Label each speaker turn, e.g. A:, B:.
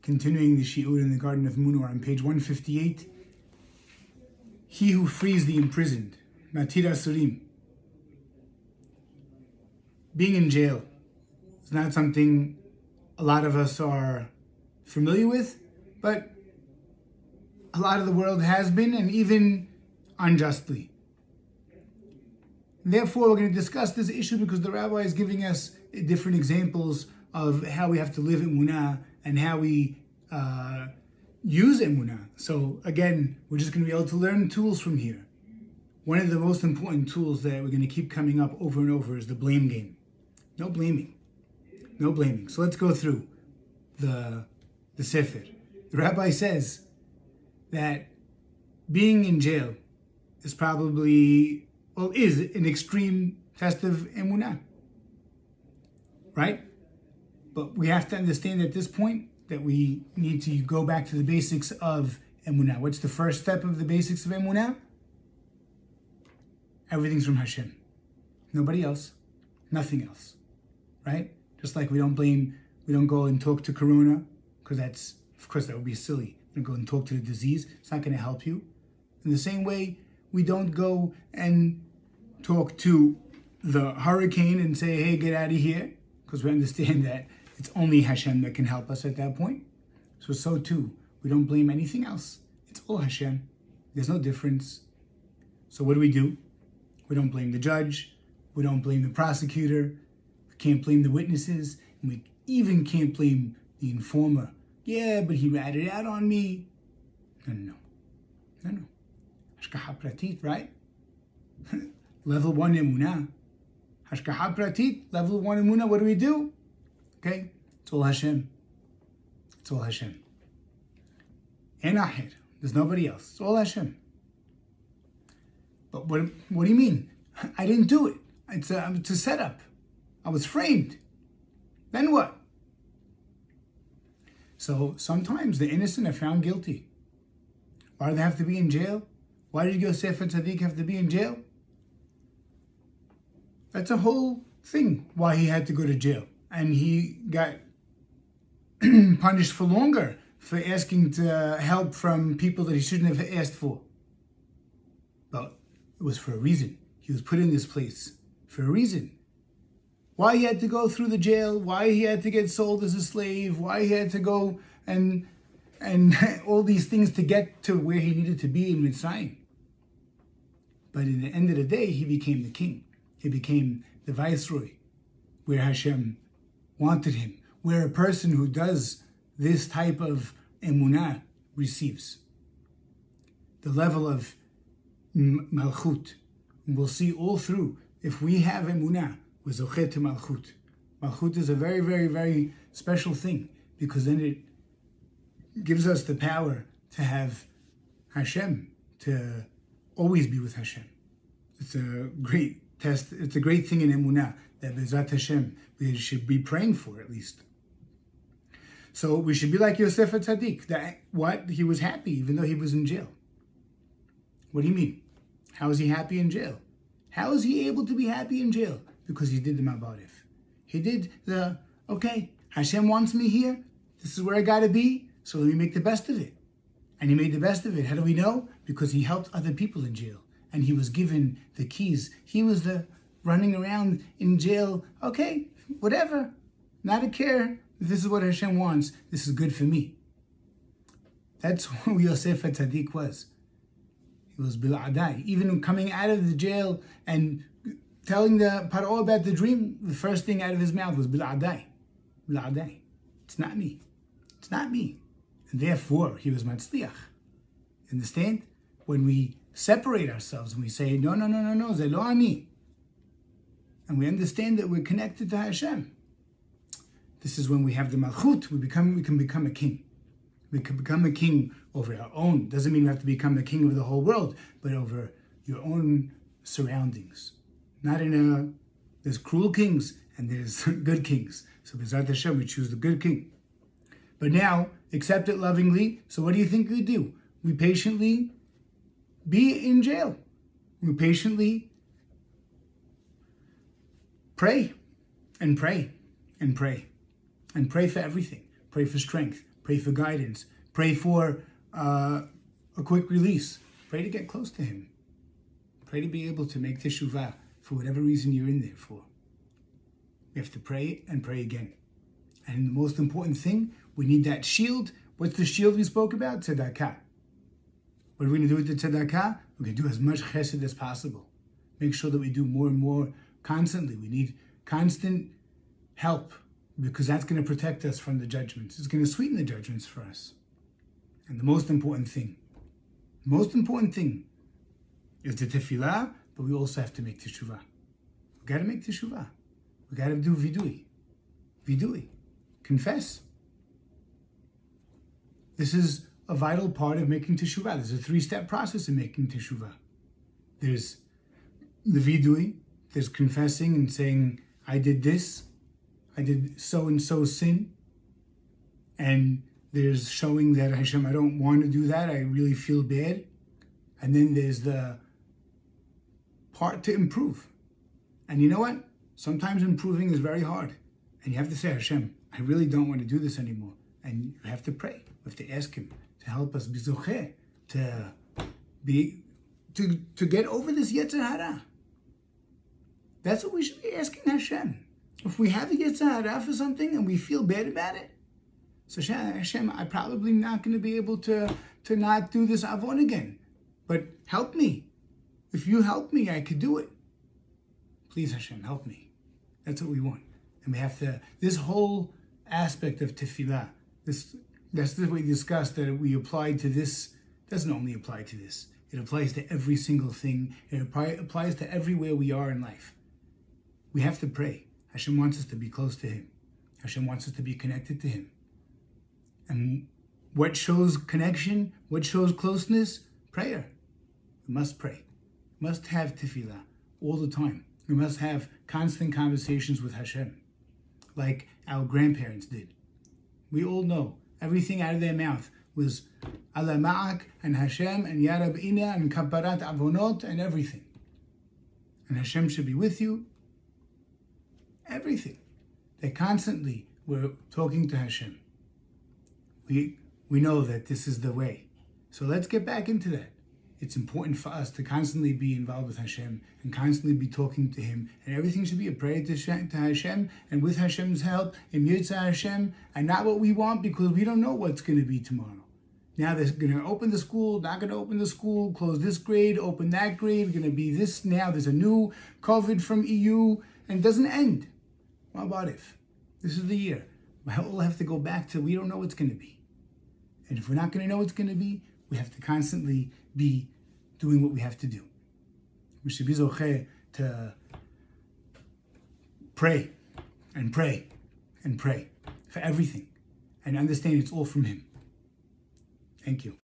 A: Continuing the shiur in the Garden of Emuna on page 158. He who frees the imprisoned, Matir Asurim. Being in jail is not something a lot of us are familiar with, but a lot of the world has been, and even unjustly. Therefore, we're going to discuss this issue because the rabbi is giving us different examples of how we have to live Emuna and how we use Emuna. So again, we're just going to be able to learn tools from here. One of the most important tools that we're going to keep coming up over and over is the blame game. No blaming. No blaming. So let's go through the Sefer. The rabbi says that being in jail is probably, is an extreme test of Emunah. Right? But we have to understand at this point that we need to go back to the basics of Emunah. What's the first step of the basics of Emunah? Everything's from Hashem. Nobody else. Nothing else. Right? Just like we don't go and talk to Corona, because of course that would be silly. We don't go and talk to the disease. It's not going to help you. In the same way, we don't go and talk to the hurricane and say, hey, get out of here, because we understand that it's only Hashem that can help us at that point. So too, we don't blame anything else. It's all Hashem. There's no difference. So what do? We don't blame the judge. We don't blame the prosecutor. We can't blame the witnesses. And we even can't blame the informer. Yeah, but he ratted out on me. No. Hashgacha pratit, right? Level 1 Emunah. Hashgacha pratit, level 1 Emunah, what do? Okay? It's all Hashem. It's all Hashem. En aher. There's nobody else. It's all Hashem. But what do you mean? I didn't do it. It's a setup. I was framed. Then what? So sometimes the innocent are found guilty. Why do they have to be in jail? Why did Yosef and Tzaddik have to be in jail? That's a whole thing why he had to go to jail. And he got punished for longer for asking to help from people that he shouldn't have asked for. But it was for a reason. He was put in this place for a reason. Why he had to go through the jail, why he had to get sold as a slave, why he had to go and all these things to get to where he needed to be in Mitzrayim. But in the end of the day, he became the king. He became the viceroy, where Hashem wanted him, where a person who does this type of emunah receives. The level of malchut. We'll see all through, if we have emunah, we're zochet to malchut. Malchut is a very, very, very special thing, because then it gives us the power to have Hashem, to always be with Hashem. It's a great test. It's a great thing in Emunah that Bezat Hashem we should be praying for, at least. So we should be like Yosef Tzaddik. That what? He was happy even though he was in jail. What do you mean? How is he happy in jail? How is he able to be happy in jail? Because he did the Mabarif. He did okay, Hashem wants me here. This is where I got to be. So let me make the best of it. And he made the best of it. How do we know? Because he helped other people in jail. And he was given the keys. He was the running around in jail. Okay, whatever. Not a care. This is what Hashem wants. This is good for me. That's who Yosef Tzaddik was. He was bil'adai. Even coming out of the jail and telling the Paro about the dream, the first thing out of his mouth was bil'adai. Bil'adai. It's not me. It's not me. And therefore, he was matzliach. Understand? When we separate ourselves and we say, no, ze lo ani, and we understand that we're connected to Hashem, this is when we have the malchut. We can become a king. We can become a king over our own. Doesn't mean we have to become the king of the whole world, but over your own surroundings. There's cruel kings and there's good kings. So B'ezrat Hashem, we choose the good king. But now, accept it lovingly. So what do you think we do? We patiently be in jail. We patiently pray and pray and pray and pray for everything. Pray for strength. Pray for guidance. Pray for a quick release. Pray to get close to Him. Pray to be able to make teshuvah for whatever reason you're in there for. We have to pray and pray again. And the most important thing, we need that shield. What's the shield we spoke about? Tzedakah. What are we going to do with the tzedakah? We're going to do as much chesed as possible. Make sure that we do more and more constantly. We need constant help because that's going to protect us from the judgments. It's going to sweeten the judgments for us. And the most important thing is the tefillah, but we also have to make teshuvah. We got to make teshuvah. We got to do vidui. Vidui. Confess. This is a vital part of making teshuvah. There's a 3-step process in making teshuvah. There's the vidui. There's confessing and saying, I did this. I did so-and-so sin. And there's showing that, Hashem, I don't want to do that. I really feel bad. And then there's the part to improve. And you know what? Sometimes improving is very hard. And you have to say, Hashem, I really don't want to do this anymore. And you have to pray. You have to ask Him to help us be zocheh, to get over this yetzer hara. That's what we should be asking Hashem. If we have a yetzer hara for something and we feel bad about it, so Hashem, I'm probably not going to be able to not do this avon again. But help me. If you help me, I could do it. Please, Hashem, help me. That's what we want. And we have to, this whole aspect of tefillah, that's what we discussed, that we applied to this, doesn't only apply to this. It applies to every single thing. It applies to everywhere we are in life. We have to pray. Hashem wants us to be close to Him. Hashem wants us to be connected to Him. And what shows connection? What shows closeness? Prayer. We must pray. We must have tefillah all the time. We must have constant conversations with Hashem, like our grandparents did. We all know everything out of their mouth was Allah Ma'ak and Hashem and Ya Rab Ina and Kaparat Avonot and everything. And Hashem should be with you. Everything. They constantly were talking to Hashem. We know that this is the way. So let's get back into that. It's important for us to constantly be involved with Hashem and constantly be talking to Him. And everything should be a prayer to Hashem and with Hashem's help and Yitzhak Hashem and not what we want because we don't know what's going to be tomorrow. Now they're going to open the school, not going to open the school, close this grade, open that grade, going to be this now. There's a new COVID from EU and it doesn't end. What about if? This is the year. We'll have to go back to we don't know what's going to be. And if we're not going to know what's going to be, we have to constantly be doing what we have to do. We should be zocheh to pray and pray and pray for everything and understand it's all from Him. Thank you.